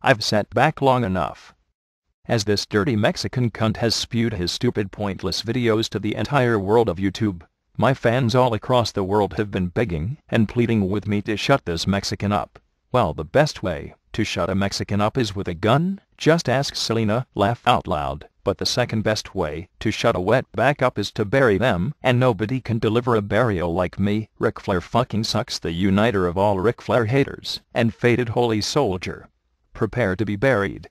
I've sat back long enough. As this dirty Mexican cunt has spewed his stupid pointless videos to the entire world of YouTube, my fans all across the world have been begging and pleading with me to shut this Mexican up. Well, the best way to shut a Mexican up is with a gun, just ask Selena, laugh out loud. But the second best way to shut a wetback up is to bury them, and nobody can deliver a burial like me. Ric Flair fucking sucks, the uniter of all Ric Flair haters, and faded holy soldier. Prepare to be buried.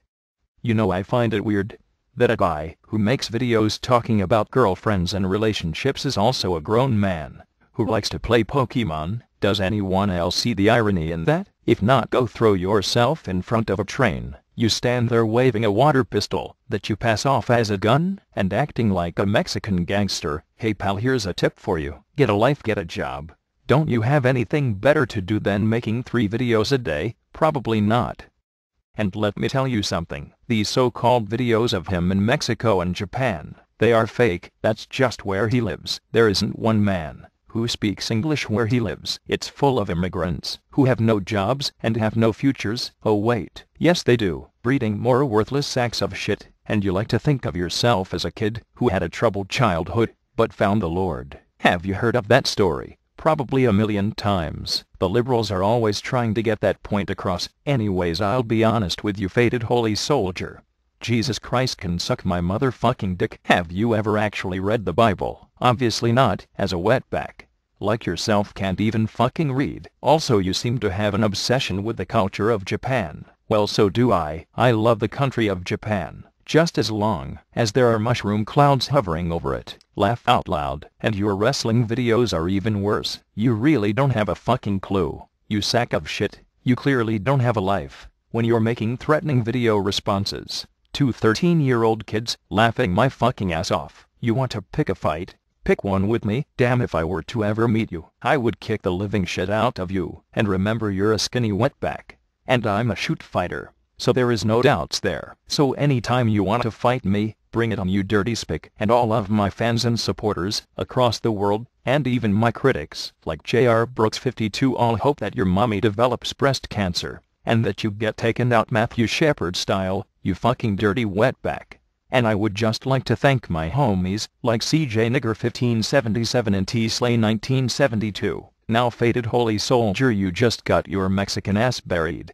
You know, I find it weird that a guy who makes videos talking about girlfriends and relationships is also a grown man who likes to play Pokemon. Does anyone else see the irony in that? If not, go throw yourself in front of a train. You stand there waving a water pistol that you pass off as a gun and acting like a Mexican gangster. Hey pal, here's a tip for you. Get a life, get a job. Don't you have anything better to do than making 3 videos a day? Probably not. And let me tell you something, these so-called videos of him in Mexico and Japan, they are fake. That's just where he lives. There isn't one man who speaks English where he lives. It's full of immigrants who have no jobs and have no futures. Oh wait, yes they do, breeding more worthless sacks of shit. And you like to think of yourself as a kid who had a troubled childhood but found the Lord. Have you heard of that story? Probably a million times. The liberals are always trying to get that point across. Anyways, I'll be honest with you, faded holy soldier. Jesus Christ can suck my motherfucking dick. Have you ever actually read the Bible? Obviously not, as a wetback like yourself can't even fucking read. Also, you seem to have an obsession with the culture of Japan. Well, so do I. I love the country of Japan, just as long as there are mushroom clouds hovering over it. Laugh out loud. And your wrestling videos are even worse. You really don't have a fucking clue. You sack of shit. You clearly don't have a life when you're making threatening video responses to 13-year-old kids, laughing my fucking ass off. You want to pick a fight? Pick one with me. Damn, if I were to ever meet you, I would kick the living shit out of you. And remember, you're a skinny wetback, and I'm a shoot fighter, so there is no doubts there. So anytime you want to fight me, bring it on, you dirty spick. And all of my fans and supporters across the world, and even my critics, like J.R. Brooks 52, all hope that your mommy develops breast cancer, and that you get taken out Matthew Shepard style, you fucking dirty wetback. And I would just like to thank my homies, like CJ Nigger 1577 and T-Slay 1972. Now, faded holy soldier, you just got your Mexican ass buried.